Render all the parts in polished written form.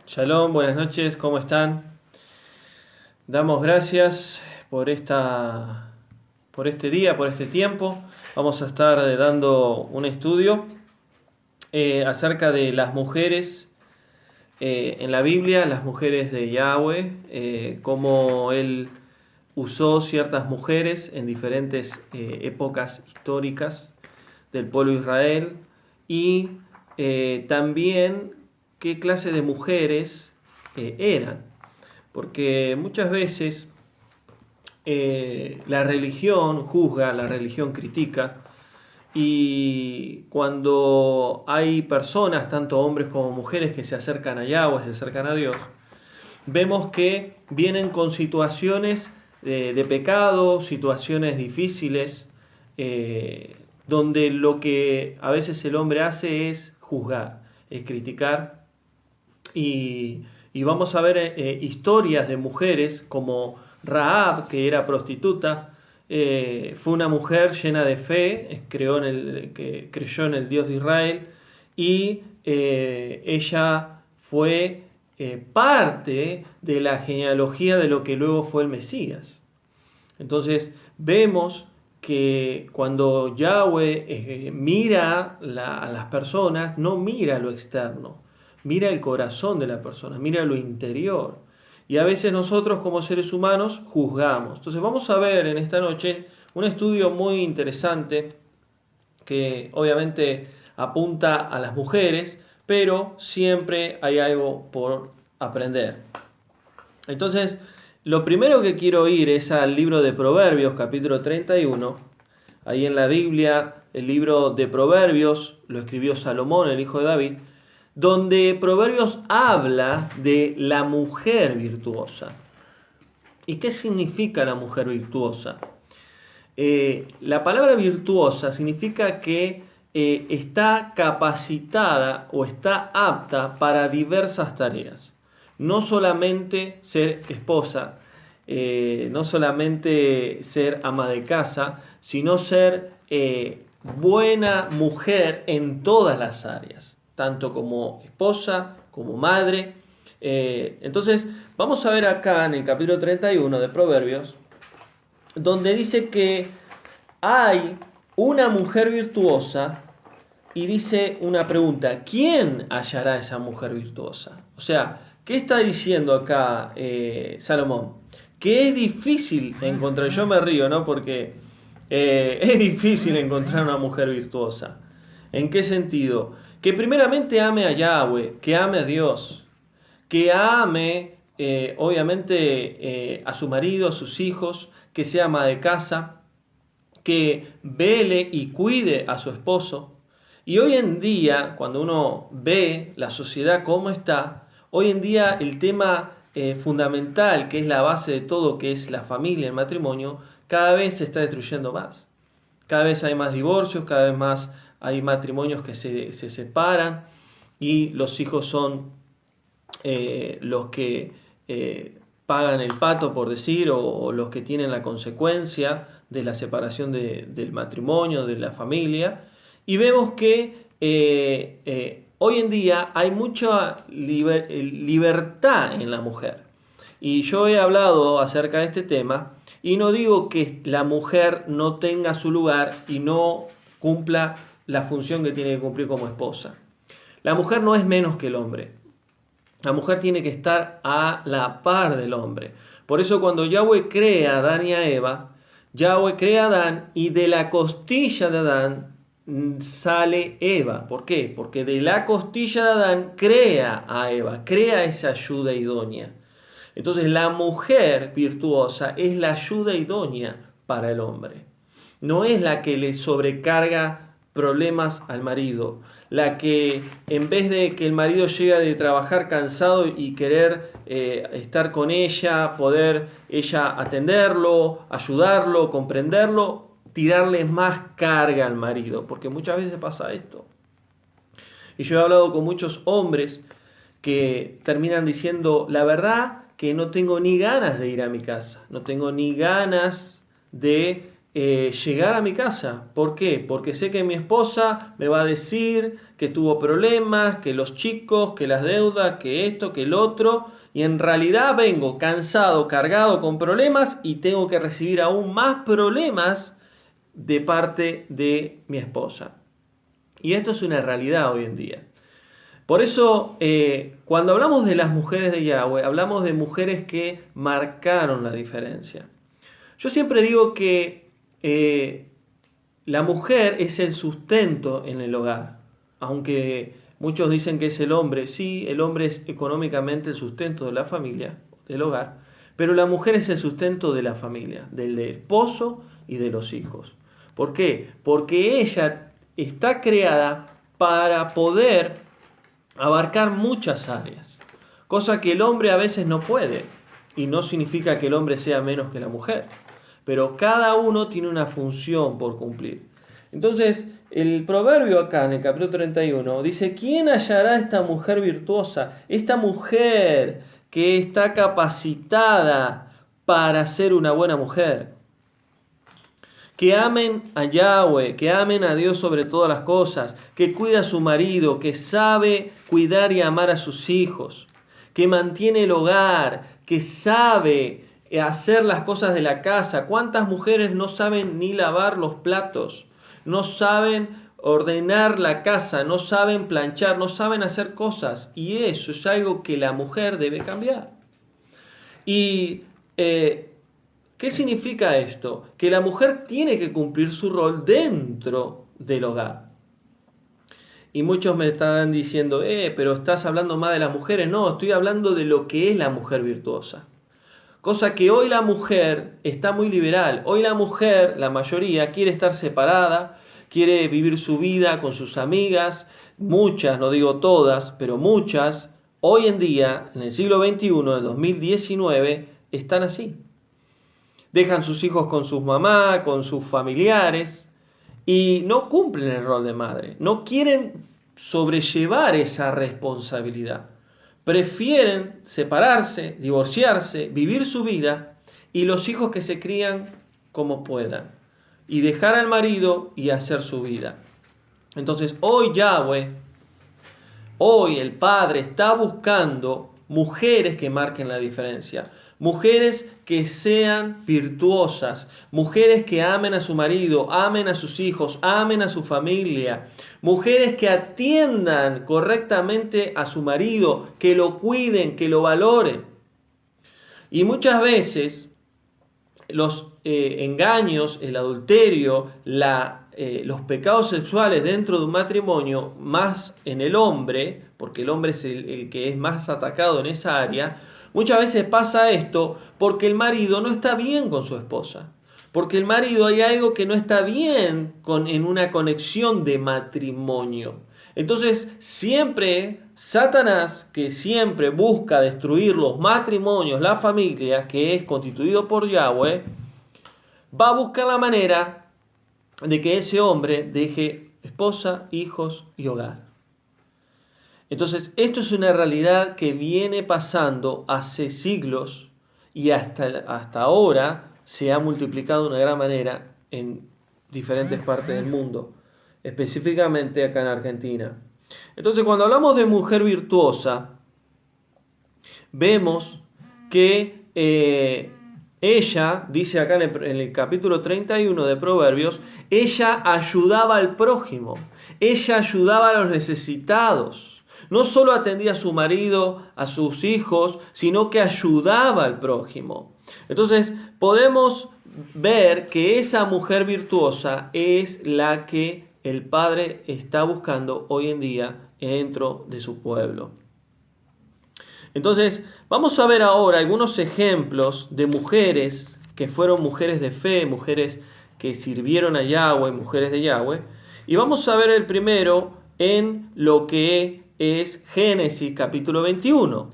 Shalom, buenas noches, ¿cómo están? Damos gracias por este día, por este tiempo. Vamos a estar dando un estudio acerca de las mujeres en la Biblia, las mujeres de Yahweh, cómo Él usó ciertas mujeres en diferentes épocas históricas del pueblo de Israel y también qué clase de mujeres eran. Porque muchas veces la religión juzga, la religión critica, y cuando hay personas, tanto hombres como mujeres, que se acercan a Yahweh, se acercan a Dios, vemos que vienen con situaciones de pecado, situaciones difíciles, donde lo que a veces el hombre hace es juzgar, es criticar, y vamos a ver historias de mujeres como Rahab, que era prostituta. Fue una mujer llena de fe, que creyó en el Dios de Israel, y ella fue parte de la genealogía de lo que luego fue el Mesías. Entonces vemos que cuando Yahweh mira a las personas, no mira lo externo, mira el corazón de la persona, mira lo interior. Y a veces nosotros como seres humanos juzgamos. Entonces vamos a ver en esta noche un estudio muy interesante que obviamente apunta a las mujeres, pero siempre hay algo por aprender. Entonces, lo primero que quiero ir es al libro de Proverbios, capítulo 31. Ahí en la Biblia, el libro de Proverbios lo escribió Salomón, el hijo de David, donde Proverbios habla de la mujer virtuosa. ¿Y qué significa la mujer virtuosa? La palabra virtuosa significa que está capacitada o está apta para diversas tareas. No solamente ser esposa, no solamente ser ama de casa, sino ser buena mujer en todas las áreas, tanto como esposa, como madre. Entonces, vamos a ver acá en el capítulo 31 de Proverbios, donde dice que hay una mujer virtuosa y dice una pregunta: ¿quién hallará esa mujer virtuosa? O sea, ¿qué está diciendo acá Salomón? Que es difícil encontrar, yo me río, ¿no? Porque es difícil encontrar una mujer virtuosa. ¿En qué sentido? Que primeramente ame a Yahweh, que ame a Dios, que ame obviamente a su marido, a sus hijos, que sea ama de casa, que vele y cuide a su esposo. Y hoy en día, cuando uno ve la sociedad cómo está, hoy en día el tema fundamental, que es la base de todo, que es la familia, el matrimonio, cada vez se está destruyendo más. Cada vez hay más divorcios, cada vez más hay matrimonios que se separan, y los hijos son los que pagan el pato, por decir, o los que tienen la consecuencia de la separación del matrimonio, de la familia. Y vemos que hoy en día hay mucha libertad en la mujer. Y yo he hablado acerca de este tema, y no digo que la mujer no tenga su lugar y no cumpla la función que tiene que cumplir como esposa. La mujer no es menos que el hombre. La mujer tiene que estar a la par del hombre. Por eso cuando Yahweh crea a Adán y a Eva, Yahweh crea a Adán, y de la costilla de Adán sale Eva. ¿Por qué? Porque de la costilla de Adán crea a Eva, crea esa ayuda idónea. Entonces la mujer virtuosa es la ayuda idónea para el hombre. No es la que le sobrecarga problemas al marido, la que en vez de que el marido llegue de trabajar cansado y querer estar con ella, poder ella atenderlo, ayudarlo, comprenderlo, tirarle más carga al marido, porque muchas veces pasa esto. Y yo he hablado con muchos hombres que terminan diciendo: la verdad que no tengo ni ganas de ir a mi casa, no tengo ni ganas de llegar a mi casa. ¿Por qué? Porque sé que mi esposa me va a decir que tuvo problemas, que los chicos, que las deudas, que esto, que el otro, y en realidad vengo cansado, cargado con problemas y tengo que recibir aún más problemas de parte de mi esposa. Y esto es una realidad hoy en día. Por eso, cuando hablamos de las mujeres de Yahweh, hablamos de mujeres que marcaron la diferencia. Yo siempre digo que la mujer es el sustento en el hogar, aunque muchos dicen que es el hombre. Sí, el hombre es económicamente el sustento de la familia, del hogar, pero la mujer es el sustento de la familia, del esposo y de los hijos. ¿Por qué? Porque ella está creada para poder abarcar muchas áreas, cosa que el hombre a veces no puede, y no significa que el hombre sea menos que la mujer, pero cada uno tiene una función por cumplir. Entonces, el proverbio acá en el capítulo 31 dice: ¿quién hallará esta mujer virtuosa? Esta mujer que está capacitada para ser una buena mujer. Que amen a Yahweh, que amen a Dios sobre todas las cosas, que cuida a su marido, que sabe cuidar y amar a sus hijos, que mantiene el hogar, que sabe hacer las cosas de la casa. ¿Cuántas mujeres no saben ni lavar los platos? No saben ordenar la casa, no saben planchar, no saben hacer cosas. Y eso es algo que la mujer debe cambiar. Y ¿qué significa esto? Que la mujer tiene que cumplir su rol dentro del hogar. Y muchos me están diciendo, pero estás hablando más de las mujeres. No, estoy hablando de lo que es la mujer virtuosa. Cosa que hoy la mujer está muy liberal. Hoy la mujer, la mayoría, quiere estar separada, quiere vivir su vida con sus amigas. Muchas, no digo todas, pero muchas, hoy en día, en el siglo XXI, en 2019, están así. Dejan sus hijos con sus mamás, con sus familiares, y no cumplen el rol de madre. No quieren sobrellevar esa responsabilidad. Prefieren separarse, divorciarse, vivir su vida y los hijos que se crían como puedan. Y dejar al marido y hacer su vida. Entonces hoy Yahweh, hoy el Padre está buscando mujeres que marquen la diferencia. Mujeres que sean virtuosas, mujeres que amen a su marido, amen a sus hijos, amen a su familia, mujeres que atiendan correctamente a su marido, que lo cuiden, que lo valoren. Y muchas veces los engaños, el adulterio, los pecados sexuales dentro de un matrimonio, más en el hombre, porque el hombre es el que es más atacado en esa área. Muchas veces pasa esto porque el marido no está bien con su esposa, porque el marido hay algo que no está bien en una conexión de matrimonio. Entonces siempre Satanás, que siempre busca destruir los matrimonios, la familia, que es constituido por Yahweh, va a buscar la manera de que ese hombre deje esposa, hijos y hogar. Entonces, esto es una realidad que viene pasando hace siglos y hasta ahora se ha multiplicado de una gran manera en diferentes partes del mundo, específicamente acá en Argentina. Entonces, cuando hablamos de mujer virtuosa, vemos que ella, dice acá en el capítulo 31 de Proverbios, ella ayudaba al prójimo, ella ayudaba a los necesitados. No solo atendía a su marido, a sus hijos, sino que ayudaba al prójimo. Entonces, podemos ver que esa mujer virtuosa es la que el Padre está buscando hoy en día dentro de su pueblo. Entonces, vamos a ver ahora algunos ejemplos de mujeres que fueron mujeres de fe, mujeres que sirvieron a Yahweh, mujeres de Yahweh. Y vamos a ver el primero en lo que es Génesis capítulo 21.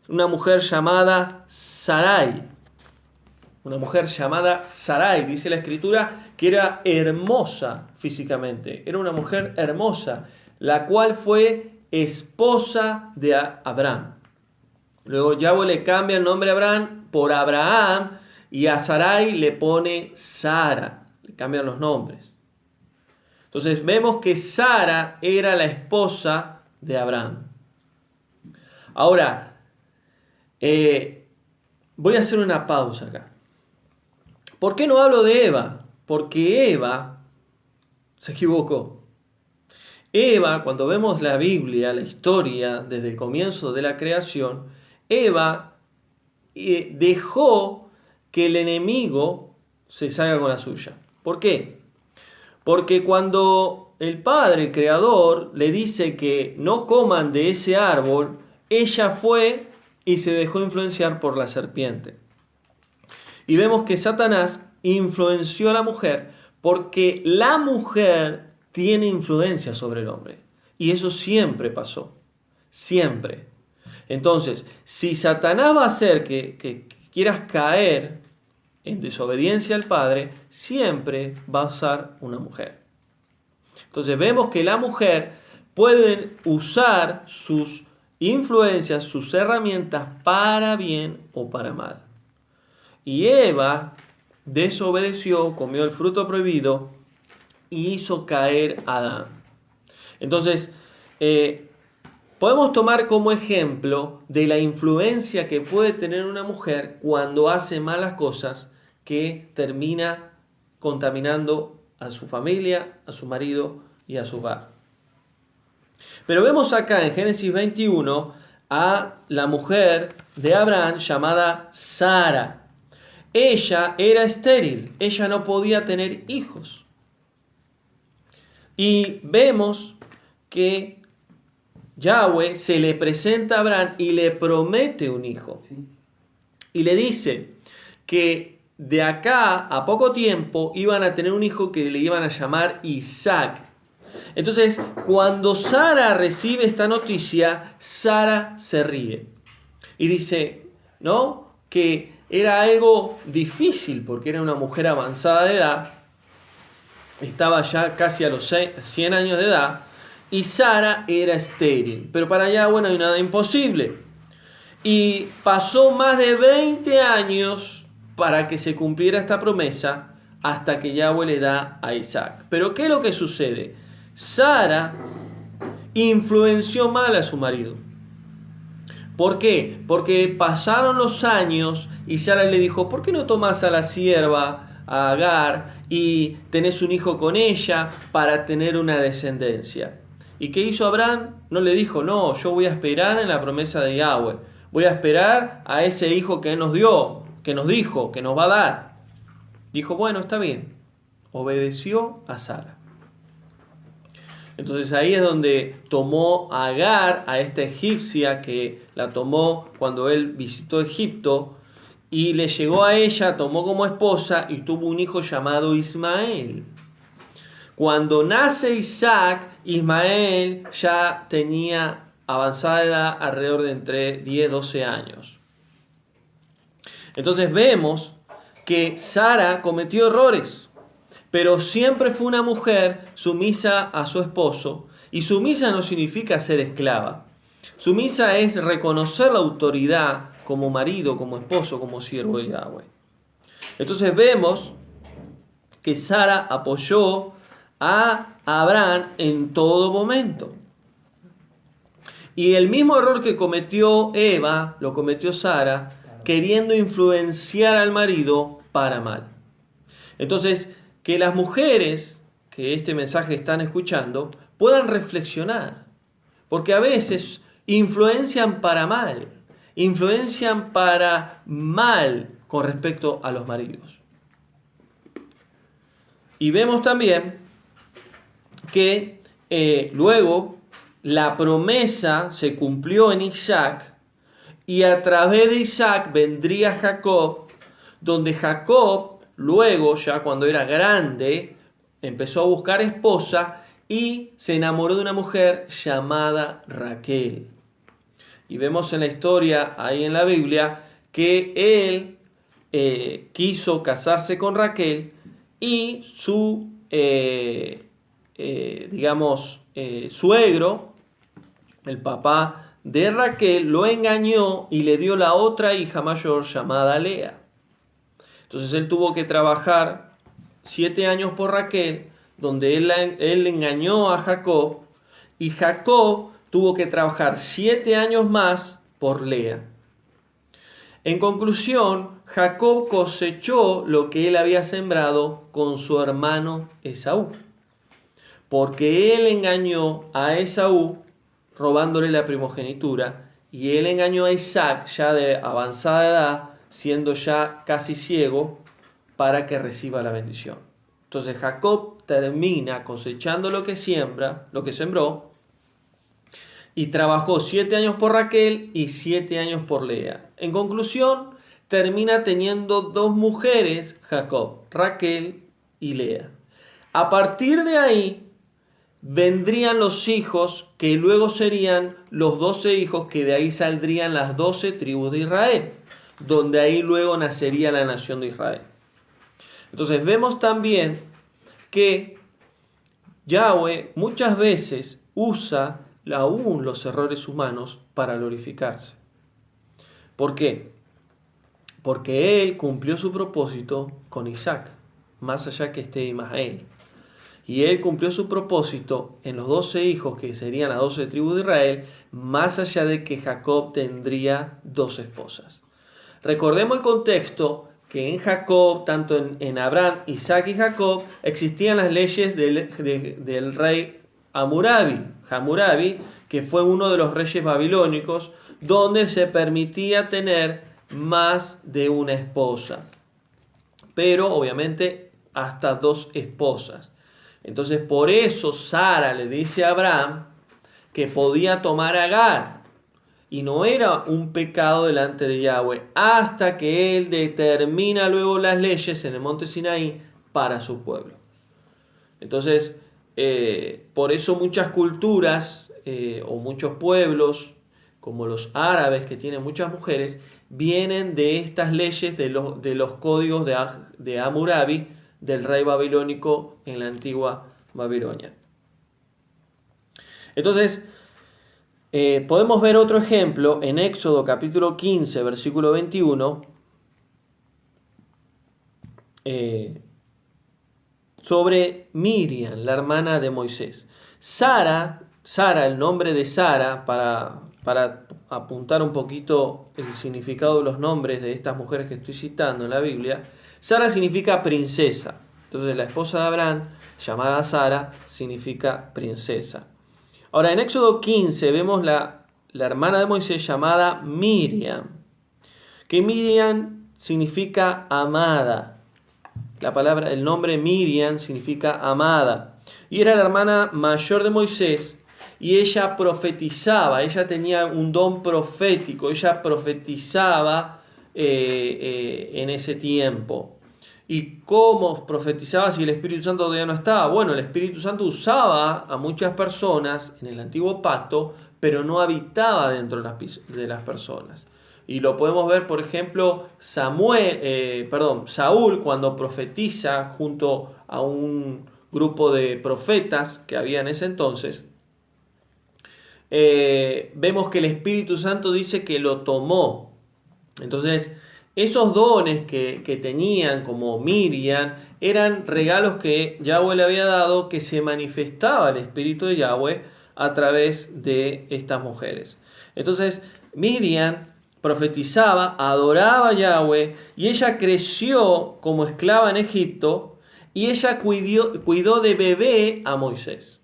Una mujer llamada Sarai. Una mujer llamada Sarai, dice la Escritura, que era hermosa físicamente. Era una mujer hermosa, la cual fue esposa de Abraham. Luego Yahweh le cambia el nombre a Abraham por Abraham y a Sarai le pone Sara. cambian los nombres. Entonces vemos que Sara era la esposa de Abraham. Ahora, voy a hacer una pausa acá. ¿Por qué no hablo de Eva? Porque Eva se equivocó. Eva, cuando vemos la Biblia, la historia desde el comienzo de la creación, Eva dejó que el enemigo se salga con la suya. ¿Por qué? Porque cuando el Padre, el Creador, le dice que no coman de ese árbol, ella fue y se dejó influenciar por la serpiente. Y vemos que Satanás influenció a la mujer porque la mujer tiene influencia sobre el hombre. Y eso siempre pasó. Siempre. Entonces, si Satanás va a hacer que quieras caer en desobediencia al Padre, siempre va a usar una mujer. Entonces vemos que la mujer puede usar sus influencias, sus herramientas para bien o para mal. Y Eva desobedeció, comió el fruto prohibido y hizo caer a Adán. Entonces, podemos tomar como ejemplo de la influencia que puede tener una mujer cuando hace malas cosas, que termina contaminando a su familia, a su marido y a su hogar. Pero vemos acá en Génesis 21 a la mujer de Abraham llamada Sara. Ella era estéril, ella no podía tener hijos. Y vemos que Yahweh se le presenta a Abraham y le promete un hijo. Y le dice que de acá a poco tiempo iban a tener un hijo que le iban a llamar Isaac. Entonces, cuando Sara recibe esta noticia, Sara se ríe. Y dice, ¿no?, que era algo difícil porque era una mujer avanzada de edad. Estaba ya casi a los 100 años de edad. Y Sara era estéril. Pero para allá, bueno, no hay nada imposible. Y pasó más de 20 años para que se cumpliera esta promesa, hasta que Yahweh le da a Isaac. Pero ¿qué es lo que sucede? Sara influenció mal a su marido. ¿Por qué? Porque pasaron los años y Sara le dijo, ¿por qué no tomas a la sierva, a Agar, y tenés un hijo con ella para tener una descendencia? ¿Y qué hizo Abraham? No le dijo, no, yo voy a esperar en la promesa de Yahweh. Voy a esperar a ese hijo que nos dio, que nos dijo, que nos va a dar. Dijo, bueno, está bien. Obedeció a Sara. Entonces ahí es donde tomó a Agar, a esta egipcia que la tomó cuando él visitó Egipto, y le llegó a ella, tomó como esposa y tuvo un hijo llamado Ismael. Cuando nace Isaac, Ismael ya tenía avanzada edad, alrededor de entre 10 y 12 años. Entonces vemos que Sara cometió errores, pero siempre fue una mujer sumisa a su esposo, y sumisa no significa ser esclava. Sumisa es reconocer la autoridad como marido, como esposo, como siervo de Yahweh. Entonces vemos que Sara apoyó a Abraham en todo momento. Y el mismo error que cometió Eva, lo cometió Sara, queriendo influenciar al marido para mal. Entonces, que las mujeres que este mensaje están escuchando puedan reflexionar, porque a veces influencian para mal con respecto a los maridos. Y vemos también que luego la promesa se cumplió en Isaac, y a través de Isaac vendría Jacob, donde Jacob luego, ya cuando era grande, empezó a buscar esposa y se enamoró de una mujer llamada Raquel. Y vemos en la historia, ahí en la Biblia, que él quiso casarse con Raquel, y su, suegro, el papá de Raquel, lo engañó y le dio la otra hija mayor llamada Lea. Entonces él tuvo que trabajar 7 años por Raquel, donde él engañó a Jacob, y Jacob tuvo que trabajar 7 años más por Lea. En conclusión, Jacob cosechó lo que él había sembrado con su hermano Esaú, porque él engañó a Esaú robándole la primogenitura, y él engañó a Isaac ya de avanzada edad, siendo ya casi ciego, para que reciba la bendición. Entonces Jacob termina cosechando lo que sembró, y trabajó 7 años por Raquel y 7 años por Lea. En conclusión, termina teniendo 2 mujeres Jacob, Raquel y Lea. A partir de ahí vendrían los hijos que luego serían los 12 hijos, que de ahí saldrían las 12 tribus de Israel, donde ahí luego nacería la nación de Israel. Entonces vemos también que Yahweh muchas veces usa aún los errores humanos para glorificarse. ¿Por qué? Porque él cumplió su propósito con Isaac, más allá que esté Ismael. Y él cumplió su propósito en los 12 hijos, que serían las 12 tribus de Israel, más allá de que Jacob tendría 2 esposas. Recordemos el contexto, que en Jacob, tanto en Abraham, Isaac y Jacob, existían las leyes del rey Hammurabi, que fue uno de los reyes babilónicos, donde se permitía tener más de una esposa, pero obviamente hasta 2 esposas. Entonces por eso Sara le dice a Abraham que podía tomar a Agar, y no era un pecado delante de Yahweh, hasta que él determina luego las leyes en el monte Sinaí para su pueblo. Entonces, por eso muchas culturas o muchos pueblos, como los árabes, que tienen muchas mujeres, vienen de estas leyes, de los códigos de Hammurabi, del rey babilónico en la antigua Babilonia. Entonces, podemos ver otro ejemplo en Éxodo capítulo 15, versículo 21, sobre Miriam, la hermana de Moisés. Sara, el nombre de Sara, para apuntar un poquito el significado de los nombres de estas mujeres que estoy citando en la Biblia, Sara significa princesa. Entonces la esposa de Abraham, llamada Sara, significa princesa. Ahora en Éxodo 15 vemos la hermana de Moisés llamada Miriam, que Miriam significa amada. El nombre Miriam significa amada. Y era la hermana mayor de Moisés, y ella profetizaba, ella tenía un don profético, ella profetizaba en ese tiempo. ¿Y cómo profetizaba si el Espíritu Santo todavía no estaba? Bueno, el Espíritu Santo usaba a muchas personas en el antiguo pacto, pero no habitaba dentro de las personas. Y lo podemos ver, por ejemplo, Saúl, cuando profetiza junto a un grupo de profetas que había en ese entonces, vemos que el Espíritu Santo dice que lo tomó. Entonces, esos dones que tenían, como Miriam, eran regalos que Yahweh le había dado, que se manifestaba el Espíritu de Yahweh a través de estas mujeres. Entonces, Miriam profetizaba, adoraba a Yahweh, y ella creció como esclava en Egipto, y ella cuidó de bebé a Moisés.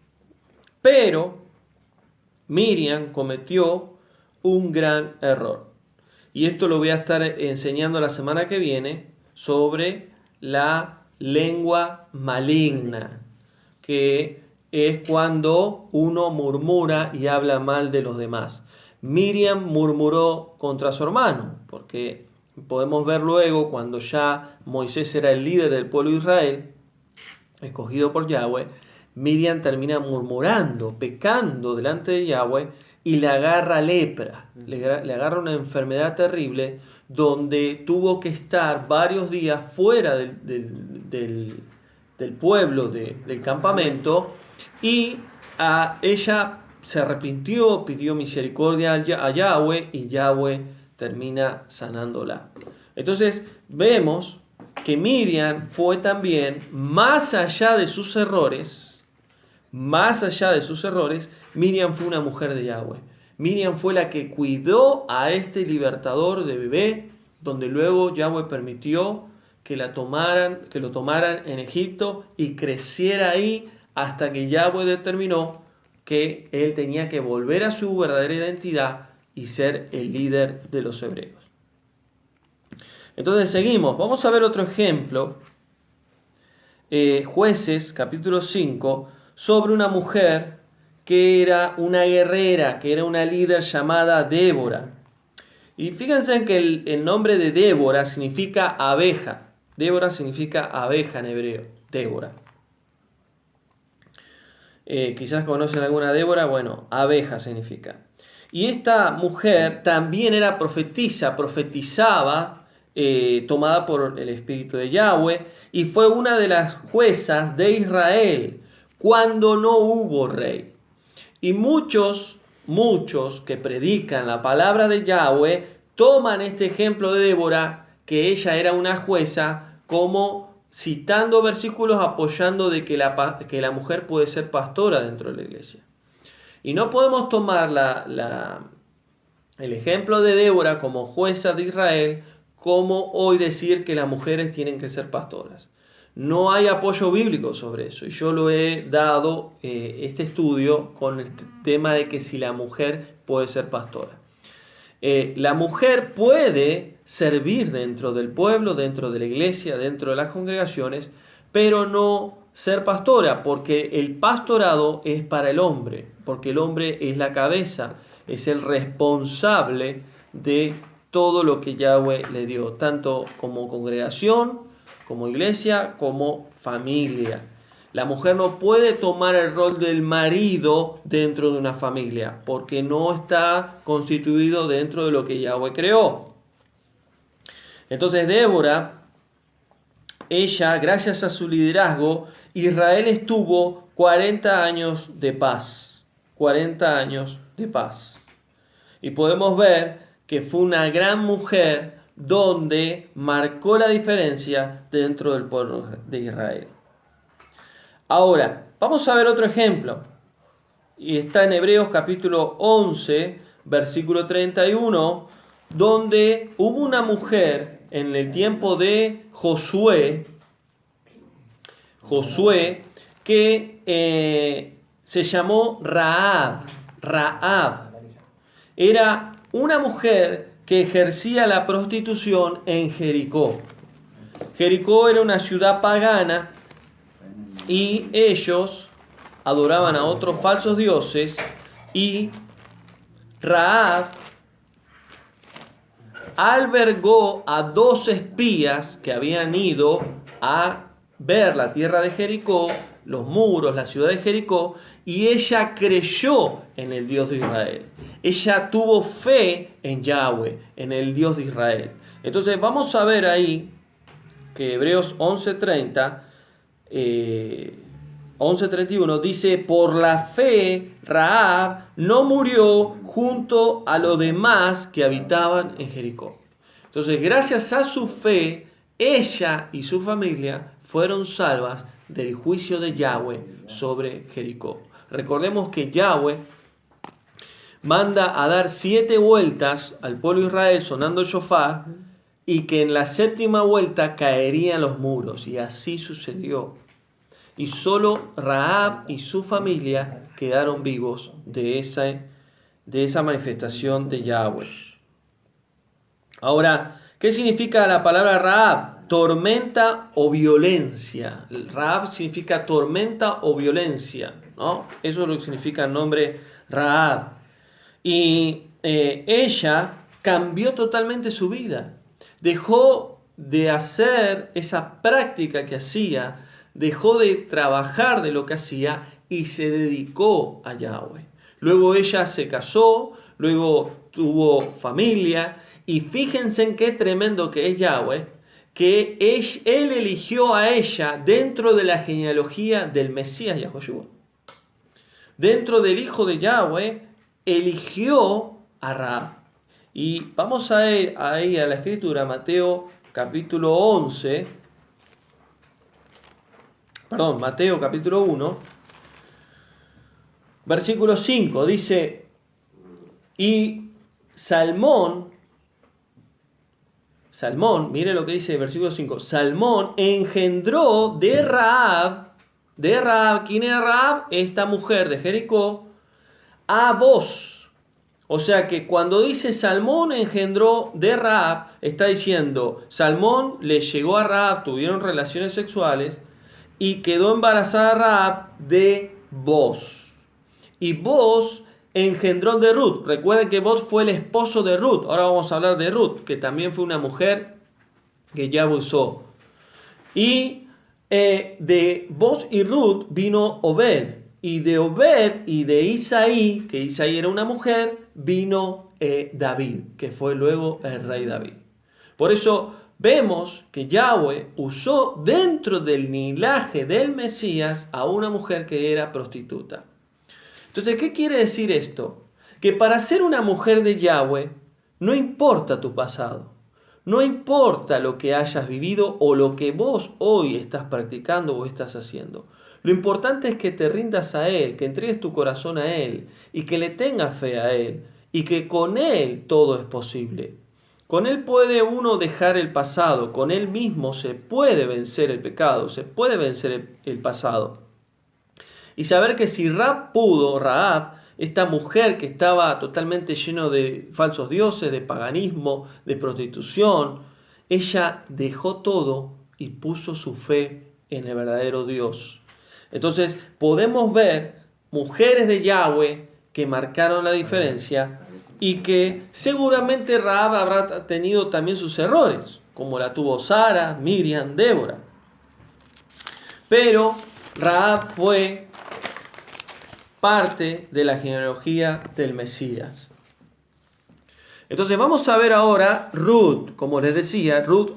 Pero Miriam cometió un gran error. Y esto lo voy a estar enseñando la semana que viene, sobre la lengua maligna, que es cuando uno murmura y habla mal de los demás. Miriam murmuró contra su hermano, porque podemos ver luego, cuando ya Moisés era el líder del pueblo de Israel, escogido por Yahweh, Miriam termina murmurando, pecando delante de Yahweh, y le agarra lepra, le agarra una enfermedad terrible, donde tuvo que estar varios días fuera del pueblo, del campamento, y ella se arrepintió, pidió misericordia a Yahweh, y Yahweh termina sanándola. Entonces vemos que Miriam fue también, más allá de sus errores, Miriam fue una mujer de Yahweh. Miriam fue la que cuidó a este libertador de bebé, donde luego Yahweh permitió que lo tomaran en Egipto y creciera ahí hasta que Yahweh determinó que él tenía que volver a su verdadera identidad y ser el líder de los hebreos. Entonces seguimos, vamos a ver otro ejemplo, Jueces capítulo 5, sobre una mujer que era una guerrera, que era una líder llamada Débora. Y fíjense en que el nombre de Débora significa abeja. Débora significa abeja en hebreo, Débora. Quizás conocen alguna Débora, bueno, abeja significa. Y esta mujer también era profetisa, profetizaba, tomada por el Espíritu de Yahweh, y fue una de las juezas de Israel cuando no hubo rey. Y muchos que predican la palabra de Yahweh toman este ejemplo de Débora, que ella era una jueza, como citando versículos apoyando de que la mujer puede ser pastora dentro de la iglesia. Y no podemos tomar el ejemplo de Débora como jueza de Israel como hoy decir que las mujeres tienen que ser pastoras. No hay apoyo bíblico sobre eso, y yo lo he dado este estudio con el tema de que si la mujer puede ser pastora. La mujer puede servir dentro del pueblo, dentro de la iglesia, dentro de las congregaciones, pero no ser pastora, porque el pastorado es para el hombre, porque el hombre es la cabeza, es el responsable de todo lo que Yahweh le dio, tanto como congregación, como iglesia, como familia. La mujer no puede tomar el rol del marido dentro de una familia, porque no está constituido dentro de lo que Yahweh creó. Entonces Débora, ella, gracias a su liderazgo, Israel estuvo 40 años de paz. 40 años de paz. Y podemos ver que fue una gran mujer donde marcó la diferencia dentro del pueblo de Israel. Ahora, vamos a ver otro ejemplo. Y está en Hebreos capítulo 11, versículo 31, donde hubo una mujer en el tiempo de Josué que se llamó Rahab. Era una mujer que ejercía la prostitución en Jericó. Jericó era una ciudad pagana y ellos adoraban a otros falsos dioses, y Rahab albergó a 2 espías que habían ido a ver la tierra de Jericó, los muros, la ciudad de Jericó, y ella creyó en el Dios de Israel. Ella tuvo fe en Yahweh, en el Dios de Israel. Entonces vamos a ver ahí que Hebreos 11:30, 11:31 dice: por la fe Rahab no murió junto a los demás que habitaban en Jericó. Entonces, gracias a su fe, ella y su familia fueron salvas del juicio de Yahweh sobre Jericó. Recordemos que Yahweh manda a dar 7 vueltas al pueblo de Israel sonando el shofar, y que en la 7ª vuelta caerían los muros, y así sucedió. Y solo Rahab y su familia quedaron vivos de esa manifestación de Yahweh. Ahora, ¿qué significa la palabra Rahab? Tormenta o violencia. Rahab significa tormenta o violencia, ¿no? Eso es lo que significa el nombre Rahab. Y ella cambió totalmente su vida. Dejó de hacer esa práctica que hacía, dejó de trabajar de lo que hacía y se dedicó a Yahweh. Luego ella se casó, luego tuvo familia, y fíjense en qué tremendo que es Yahweh, que él eligió a ella dentro de la genealogía del Mesías Yahoshua. Dentro del hijo de Yahweh, eligió a Rahab. Y vamos a ir ahí a la escritura, Mateo capítulo 11, Mateo capítulo 1, versículo 5, dice, y Salmón, mire lo que dice el versículo 5, Salmón engendró de Rahab, ¿quién era Rahab? Esta mujer de Jericó, a Booz. O sea que cuando dice Salmón engendró de Rahab, está diciendo, Salmón le llegó a Rahab, tuvieron relaciones sexuales, y quedó embarazada Rahab de Booz. Y Booz engendró de Ruth. Recuerden que Booz fue el esposo de Ruth. Ahora vamos a hablar de Ruth, que también fue una mujer que ya usó. Y de Booz y Ruth vino Obed. Y de Obed y de Isaí, que Isaí era una mujer, vino David, que fue luego el rey David. Por eso vemos que Yahweh usó dentro del linaje del Mesías a una mujer que era prostituta. Entonces, ¿qué quiere decir esto? Que para ser una mujer de Yahweh, no importa tu pasado, no importa lo que hayas vivido o lo que vos hoy estás practicando o estás haciendo. Lo importante es que te rindas a Él, que entregues tu corazón a Él y que le tengas fe a Él y que con Él todo es posible. Con Él puede uno dejar el pasado, con Él mismo se puede vencer el pecado, se puede vencer el pasado. Y saber que si Rahab, esta mujer que estaba totalmente lleno de falsos dioses, de paganismo, de prostitución, ella dejó todo y puso su fe en el verdadero Dios. Entonces podemos ver mujeres de Yahweh que marcaron la diferencia y que seguramente Rahab habrá tenido también sus errores, como la tuvo Sara, Miriam, Débora. Pero Rahab fue parte de la genealogía del Mesías. Entonces vamos a ver ahora Ruth, como les decía, Ruth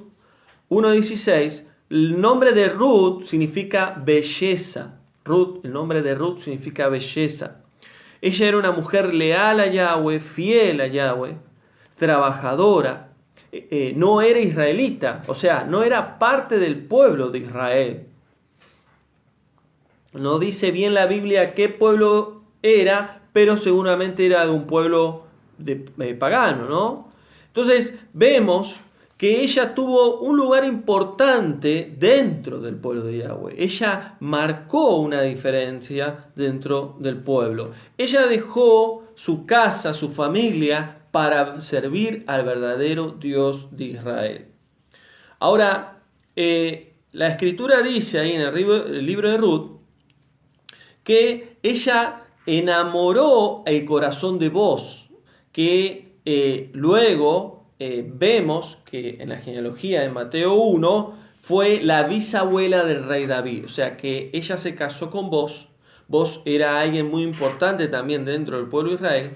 1:16. El nombre de Ruth significa belleza. El nombre de Ruth significa belleza. Ella era una mujer leal a Yahweh, fiel a Yahweh, trabajadora. No era israelita, o sea, no era parte del pueblo de Israel. No dice bien la Biblia qué pueblo era, pero seguramente era de un pueblo pagano, ¿no? Entonces vemos que ella tuvo un lugar importante dentro del pueblo de Yahweh. Ella marcó una diferencia dentro del pueblo. Ella dejó su casa, su familia, para servir al verdadero Dios de Israel. Ahora, la Escritura dice ahí en el libro de Ruth que ella enamoró el corazón de Booz, que luego vemos que en la genealogía de Mateo 1 fue la bisabuela del rey David, o sea que ella se casó con Booz. Booz era alguien muy importante también dentro del pueblo de Israel,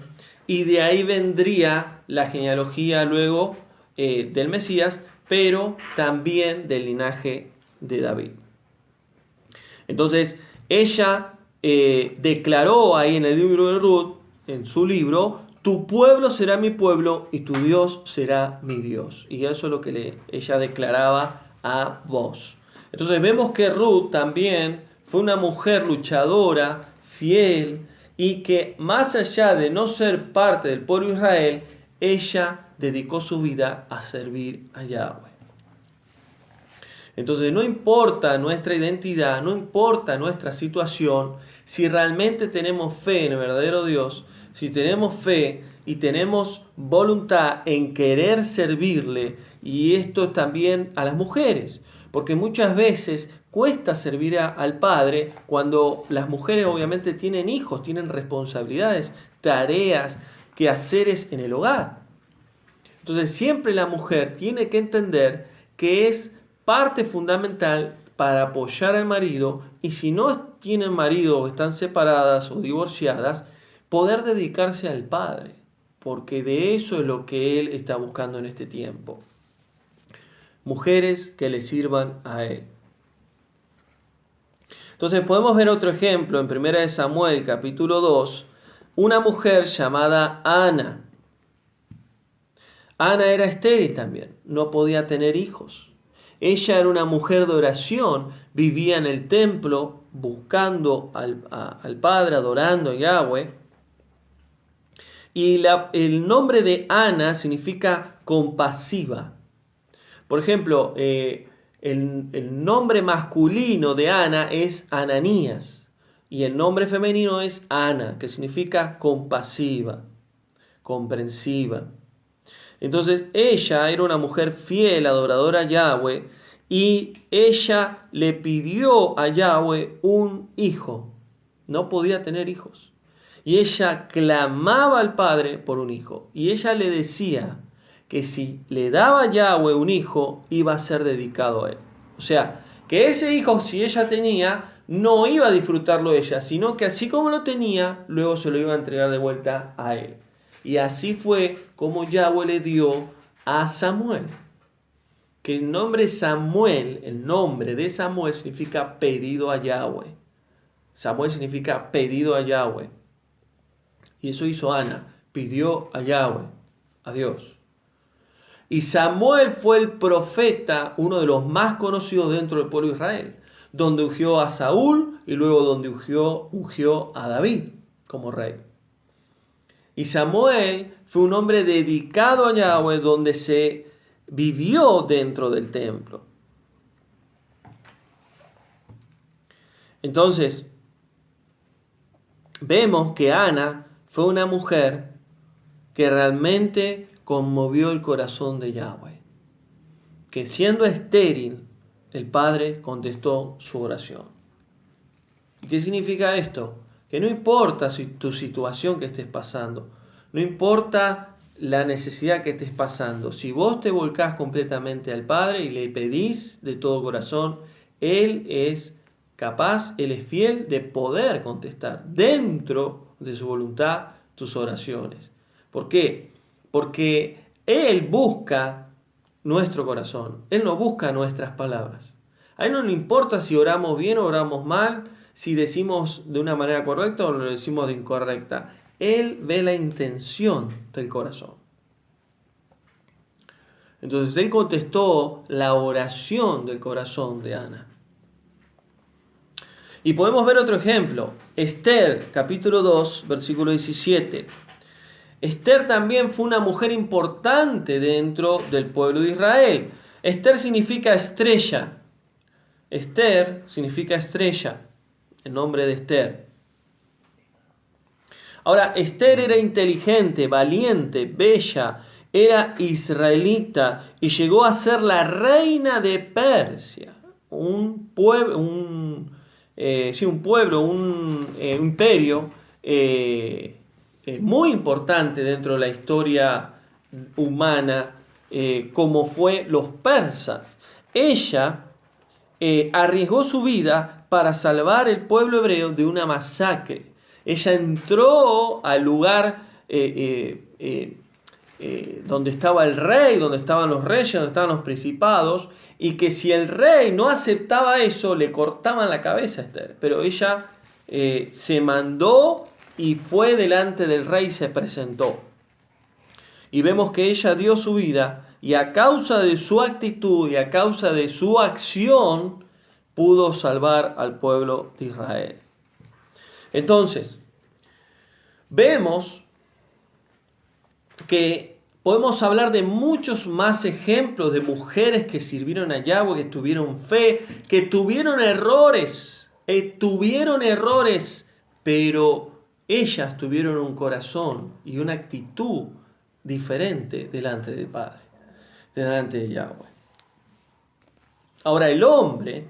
y de ahí vendría la genealogía luego del Mesías, pero también del linaje de David. Entonces ella declaró ahí en el libro de Ruth, en su libro, tu pueblo será mi pueblo y tu Dios será mi Dios. Y eso es lo que ella declaraba a Booz. Entonces vemos que Ruth también fue una mujer luchadora, fiel, y que más allá de no ser parte del pueblo de Israel, ella dedicó su vida a servir a Yahweh. Entonces no importa nuestra identidad, no importa nuestra situación, si realmente tenemos fe en el verdadero Dios, si tenemos fe y tenemos voluntad en querer servirle, y esto también a las mujeres, porque muchas veces cuesta servir al Padre cuando las mujeres obviamente tienen hijos, tienen responsabilidades, tareas, quehaceres en el hogar. Entonces siempre la mujer tiene que entender que es parte fundamental para apoyar al marido, y si no tienen marido o están separadas o divorciadas, poder dedicarse al Padre, porque de eso es lo que Él está buscando en este tiempo. Mujeres que le sirvan a Él. Entonces podemos ver otro ejemplo en 1 Samuel capítulo 2, una mujer llamada Ana. Ana era estéril también, no podía tener hijos. Ella era una mujer de oración, vivía en el templo buscando al Padre, adorando a Yahweh. Y el nombre de Ana significa compasiva. Por ejemplo, el nombre masculino de Ana es Ananías y el nombre femenino es Ana, que significa compasiva, comprensiva. Entonces ella era una mujer fiel, adoradora a Yahweh, y ella le pidió a Yahweh un hijo. No podía tener hijos. Y ella clamaba al Padre por un hijo. Y ella le decía que si le daba a Yahweh un hijo, iba a ser dedicado a él. O sea, que ese hijo, si ella tenía, no iba a disfrutarlo ella, sino que así como lo tenía, luego se lo iba a entregar de vuelta a él. Y así fue como Yahweh le dio a Samuel. Que el nombre Samuel, el nombre de Samuel significa pedido a Yahweh. Samuel significa pedido a Yahweh. Y eso hizo Ana, pidió a Yahweh, a Dios. Y Samuel fue el profeta, uno de los más conocidos dentro del pueblo de Israel, donde ungió a Saúl y luego donde ungió a David como rey. Y Samuel fue un hombre dedicado a Yahweh, donde se vivió dentro del templo. Entonces, vemos que Ana fue una mujer que realmente conmovió el corazón de Yahweh. Que siendo estéril, el Padre contestó su oración. ¿Y qué significa esto? Que no importa tu situación que estés pasando, no importa la necesidad que estés pasando, si vos te volcás completamente al Padre y le pedís de todo corazón, Él es capaz, Él es fiel de poder contestar dentro de su voluntad tus oraciones. ¿Por qué? Porque Él busca nuestro corazón, Él no busca nuestras palabras. A Él no le importa si oramos bien o oramos mal, si decimos de una manera correcta o lo decimos de incorrecta. Él ve la intención del corazón. Entonces Él contestó la oración del corazón de Ana. Y podemos ver otro ejemplo. Esther, capítulo 2, versículo 17. Esther también fue una mujer importante dentro del pueblo de Israel. Esther significa estrella. Esther significa estrella, el nombre de Esther. Ahora, Esther era inteligente, valiente, bella, era israelita y llegó a ser la reina de Persia, un imperio muy importante dentro de la historia humana, como fue los persas. Ella arriesgó su vida para salvar el pueblo hebreo de una masacre. Ella entró al lugar donde estaba el rey, donde estaban los reyes, donde estaban los principados, y que si el rey no aceptaba eso, le cortaban la cabeza a Esther. Pero ella se mandó y fue delante del rey y se presentó. Y vemos que ella dio su vida, y a causa de su actitud y a causa de su acción, pudo salvar al pueblo de Israel. Entonces, vemos que podemos hablar de muchos más ejemplos de mujeres que sirvieron a Yahweh, que tuvieron fe, que tuvieron errores, pero ellas tuvieron un corazón y una actitud diferente delante del Padre, delante de Yahweh. Ahora el hombre,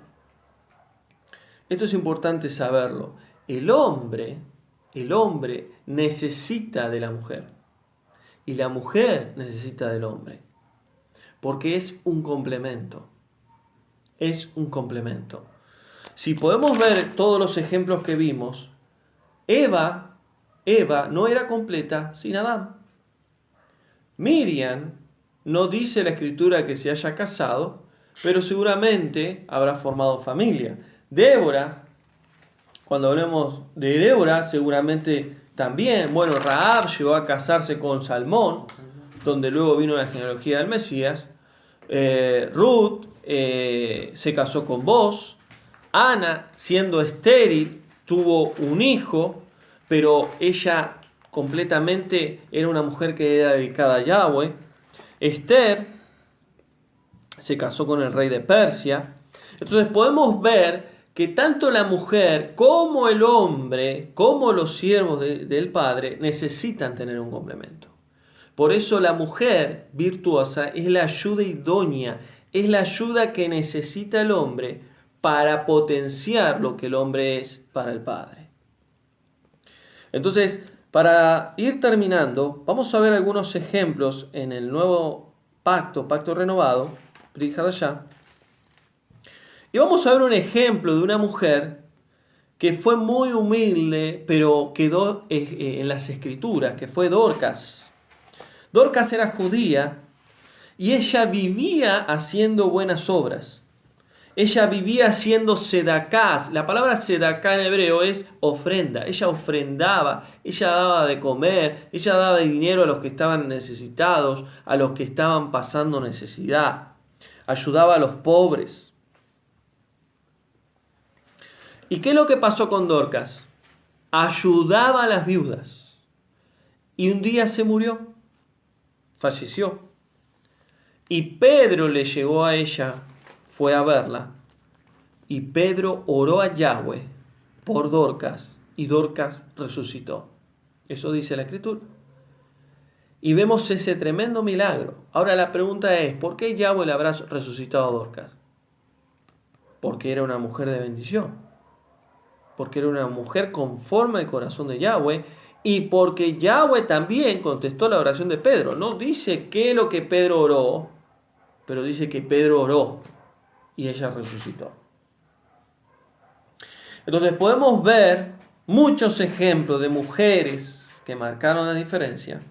esto es importante saberlo, el hombre necesita de la mujer y la mujer necesita del hombre, porque es un complemento, Si podemos ver todos los ejemplos que vimos, Eva no era completa sin Adán. Miriam no dice la escritura que se haya casado, pero seguramente habrá formado familia. Débora, cuando hablemos de Débora, seguramente también, Rahab llegó a casarse con Salmón, donde luego vino la genealogía del Mesías. Ruth se casó con Boz. Ana, siendo estéril, tuvo un hijo, pero ella completamente era una mujer que era dedicada a Yahweh. Esther se casó con el rey de Persia. Entonces podemos ver que tanto la mujer como el hombre, como los siervos del Padre, necesitan tener un complemento. Por eso la mujer virtuosa es la ayuda idónea, es la ayuda que necesita el hombre para potenciar lo que el hombre es para el Padre. Entonces, para ir terminando, vamos a ver algunos ejemplos en el nuevo pacto renovado, Brit Hadashah. Y vamos a ver un ejemplo de una mujer que fue muy humilde, pero quedó en las escrituras, que fue Dorcas. Dorcas era judía y ella vivía haciendo buenas obras. Ella vivía haciendo sedacás. La palabra sedacá en hebreo es ofrenda. Ella ofrendaba, ella daba de comer, ella daba dinero a los que estaban necesitados, a los que estaban pasando necesidad. Ayudaba a los pobres. ¿Y qué es lo que pasó con Dorcas? Ayudaba a las viudas. Y un día se murió. Falleció. Y Pedro le llegó a ella, fue a verla, y Pedro oró a Yahweh por Dorcas, y Dorcas resucitó. Eso dice la Escritura. Y vemos ese tremendo milagro. Ahora la pregunta es, ¿por qué Yahweh le habrá resucitado a Dorcas? Porque era una mujer de bendición. Porque era una mujer conforme al corazón de Yahweh, y porque Yahweh también contestó la oración de Pedro. No dice qué es lo que Pedro oró, pero dice que Pedro oró y ella resucitó. Entonces podemos ver muchos ejemplos de mujeres que marcaron la diferencia,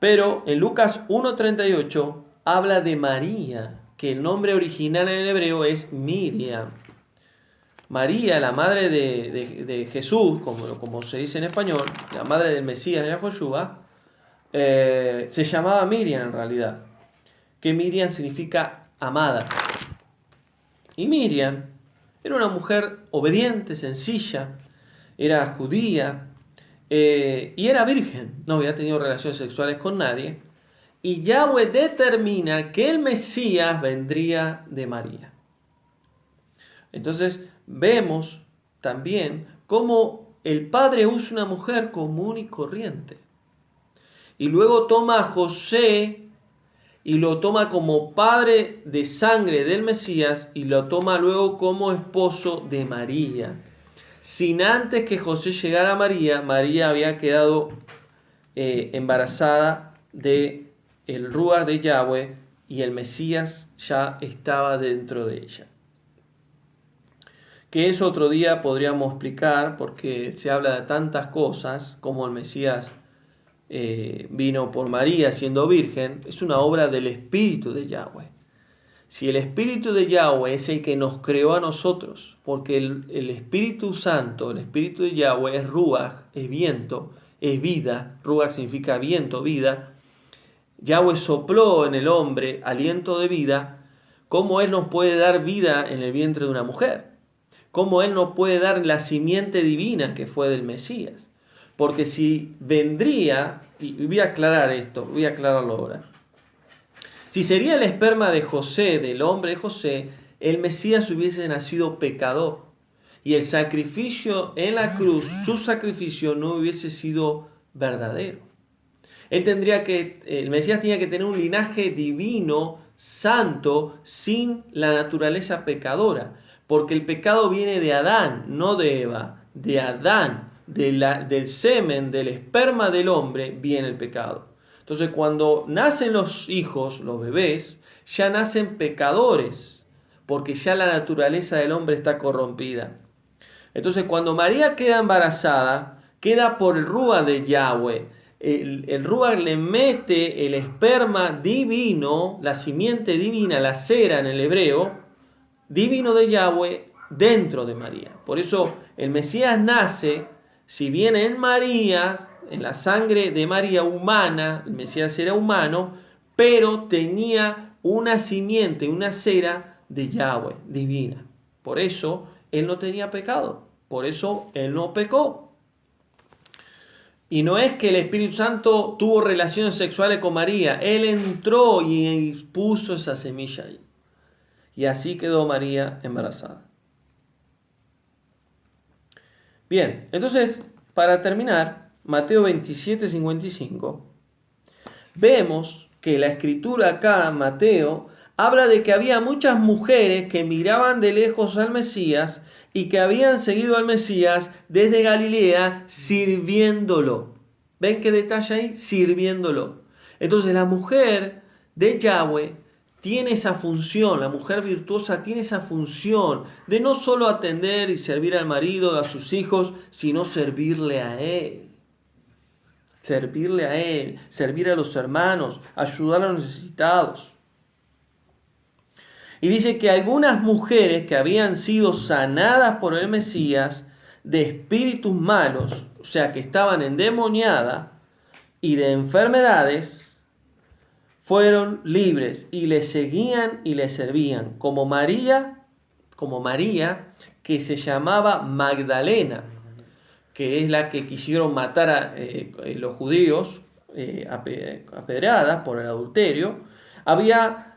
pero en Lucas 1:38 habla de María, que el nombre original en el hebreo es Miriam. María, la madre de Jesús, como se dice en español, la madre del Mesías, Yahushua, se llamaba Miriam en realidad, que Miriam significa amada. Y Miriam era una mujer obediente, sencilla, era judía y era virgen, no había tenido relaciones sexuales con nadie. Y Yahweh determina que el Mesías vendría de María. Entonces vemos también cómo el Padre usa una mujer común y corriente. Y luego toma a José y lo toma como padre de sangre del Mesías y lo toma luego como esposo de María. Sin antes que José llegara a María, María había quedado embarazada de el Ruach de Yahweh y el Mesías ya estaba dentro de ella. Que eso otro día podríamos explicar porque se habla de tantas cosas como el Mesías vino por María siendo virgen, es una obra del Espíritu de Yahweh. Si el Espíritu de Yahweh es el que nos creó a nosotros, porque el Espíritu Santo, el Espíritu de Yahweh es Ruach, es viento, es vida, Ruach significa viento, vida. Yahweh sopló en el hombre aliento de vida. ¿Cómo Él nos puede dar vida en el vientre de una mujer? ¿Cómo Él nos puede dar la simiente divina que fue del Mesías? Porque si vendría, y voy a aclarar esto, voy a aclararlo ahora. Si sería el esperma de José, del hombre de José, el Mesías hubiese nacido pecador. Y el sacrificio en la cruz, su sacrificio no hubiese sido verdadero. El Mesías tenía que tener un linaje divino, santo, sin la naturaleza pecadora. Porque el pecado viene de Adán, no de Eva, de Adán. Del semen, del esperma del hombre, viene el pecado. Entonces cuando nacen los hijos, los bebés, ya nacen pecadores, porque ya la naturaleza del hombre está corrompida. Entonces cuando María queda embarazada, queda por el Ruach de Yahweh. El Ruach le mete el esperma divino, la simiente divina, la cera en el hebreo, divino de Yahweh, dentro de María. Por eso el Mesías nace, si bien en María, en la sangre de María humana, el Mesías era humano, pero tenía una simiente, una cera de Yahweh, divina. Por eso él no tenía pecado, por eso él no pecó. Y no es que el Espíritu Santo tuvo relaciones sexuales con María, él entró y puso esa semilla ahí. Y así quedó María embarazada. Bien, entonces, para terminar, Mateo 27:55, vemos que la escritura acá, Mateo, habla de que había muchas mujeres que miraban de lejos al Mesías y que habían seguido al Mesías desde Galilea sirviéndolo. ¿Ven qué detalle ahí? Sirviéndolo. Entonces la mujer de Yahweh tiene esa función, la mujer virtuosa tiene esa función de no solo atender y servir al marido, a sus hijos, sino servirle a él. Servirle a él, servir a los hermanos, ayudar a los necesitados. Y dice que algunas mujeres que habían sido sanadas por el Mesías de espíritus malos, o sea que estaban endemoniadas y de enfermedades, fueron libres y le seguían y le servían, como María, que se llamaba Magdalena, que es la que quisieron matar a los judíos apedreadas por el adulterio. Había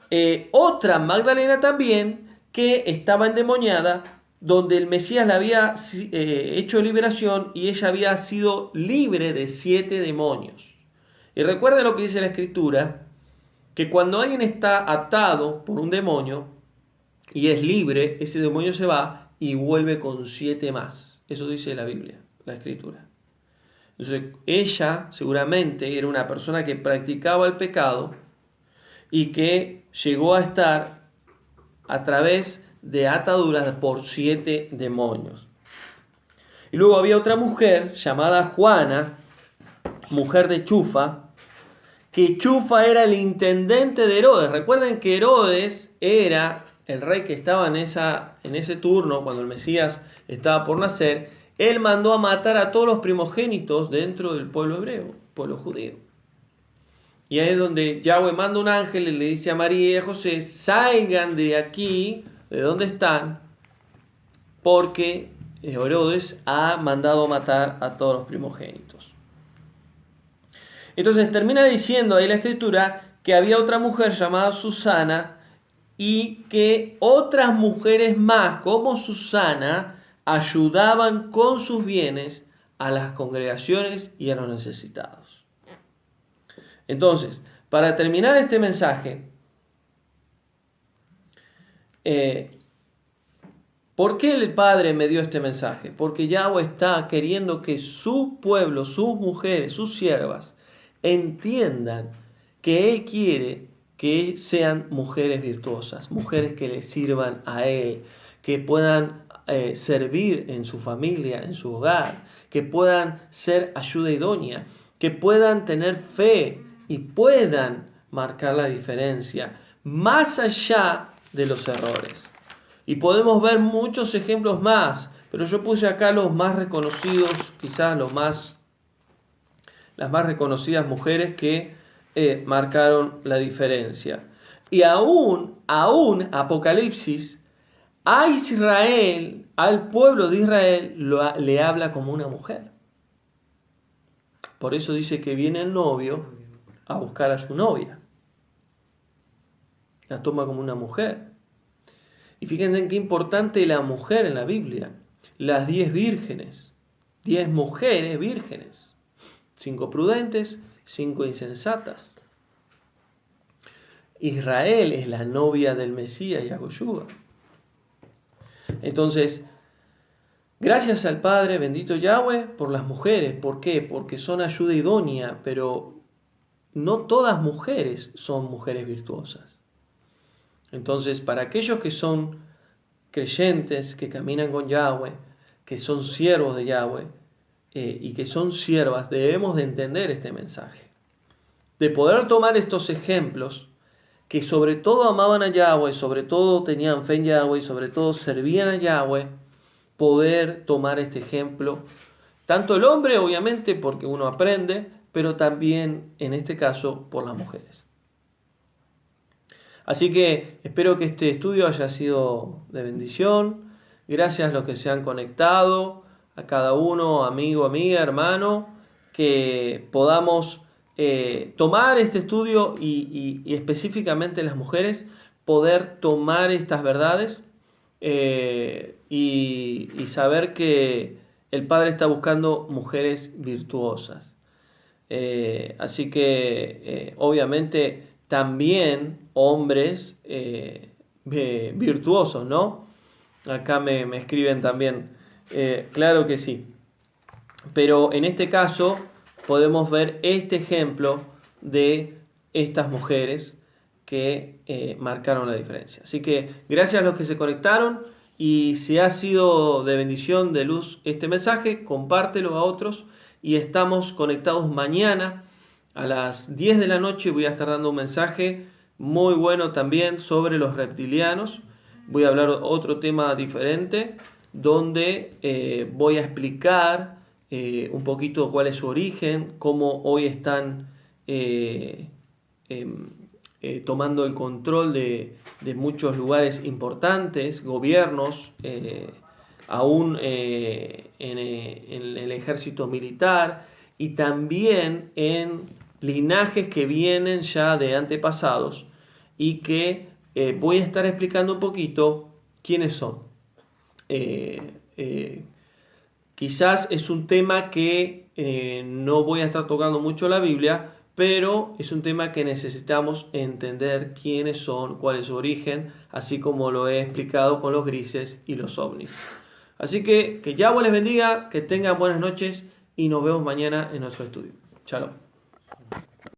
otra Magdalena también que estaba endemoniada, donde el Mesías la había hecho liberación y ella había sido libre de 7 demonios. Y recuerden lo que dice la Escritura, que cuando alguien está atado por un demonio y es libre, ese demonio se va y vuelve con 7 más. Eso dice la Biblia, la Escritura. Entonces, ella seguramente era una persona que practicaba el pecado y que llegó a estar a través de ataduras por 7 demonios. Y luego había otra mujer llamada Juana, mujer de Chufa, que Chufa era el intendente de Herodes. Recuerden que Herodes era el rey que estaba en ese turno, cuando el Mesías estaba por nacer. Él mandó a matar a todos los primogénitos dentro del pueblo hebreo, pueblo judío. Y ahí es donde Yahweh manda un ángel y le dice a María y a José: salgan de aquí, de donde están, porque Herodes ha mandado matar a todos los primogénitos. Entonces termina diciendo ahí la Escritura que había otra mujer llamada Susana y que otras mujeres más como Susana ayudaban con sus bienes a las congregaciones y a los necesitados. Entonces, para terminar este mensaje, ¿por qué el Padre me dio este mensaje? Porque Yahweh está queriendo que su pueblo, sus mujeres, sus siervas, entiendan que Él quiere que sean mujeres virtuosas, mujeres que le sirvan a Él, que puedan servir en su familia, en su hogar, que puedan ser ayuda idónea, que puedan tener fe y puedan marcar la diferencia más allá de los errores. Y podemos ver muchos ejemplos más, pero yo puse acá los más reconocidos, quizás las más reconocidas mujeres que marcaron la diferencia. Y aún Apocalipsis, a Israel, al pueblo de Israel, le habla como una mujer. Por eso dice que viene el novio a buscar a su novia. La toma como una mujer. Y fíjense en qué importante la mujer en la Biblia. Las 10 vírgenes, 10 mujeres vírgenes. 5 prudentes, 5 insensatas. Israel es la novia del Mesías, Yahushua. Entonces, gracias al Padre, bendito Yahweh, por las mujeres. ¿Por qué? Porque son ayuda idónea, pero no todas mujeres son mujeres virtuosas. Entonces, para aquellos que son creyentes, que caminan con Yahweh, que son siervos de Yahweh, y que son siervas, debemos de entender este mensaje. De poder tomar estos ejemplos, que sobre todo amaban a Yahweh, sobre todo tenían fe en Yahweh, sobre todo servían a Yahweh, poder tomar este ejemplo, tanto el hombre obviamente porque uno aprende, pero también en este caso por las mujeres. Así que espero que este estudio haya sido de bendición. Gracias a los que se han conectado, a cada uno, amigo, amiga, hermano, que podamos tomar este estudio y específicamente las mujeres, poder tomar estas verdades y saber que el Padre está buscando mujeres virtuosas. Así que obviamente también hombres virtuosos, ¿no? Acá me escriben también, claro que sí. Pero en este caso podemos ver este ejemplo de estas mujeres que marcaron la diferencia. Así que gracias a los que se conectaron, y si ha sido de bendición, de luz este mensaje, compártelo a otros, y estamos conectados mañana a las 10 de la noche. Voy a estar dando un mensaje muy bueno también sobre los reptilianos. Voy a hablar otro tema diferente, donde voy a explicar un poquito cuál es su origen, cómo hoy están tomando el control de muchos lugares importantes, gobiernos, aún en el ejército militar, y también en linajes que vienen ya de antepasados, y que voy a estar explicando un poquito quiénes son. Quizás es un tema que no voy a estar tocando mucho la Biblia, pero es un tema que necesitamos entender quiénes son, cuál es su origen, así como lo he explicado con los grises y los ovnis. Así que Yahweh les bendiga, que tengan buenas noches y nos vemos mañana en nuestro estudio. Shalom.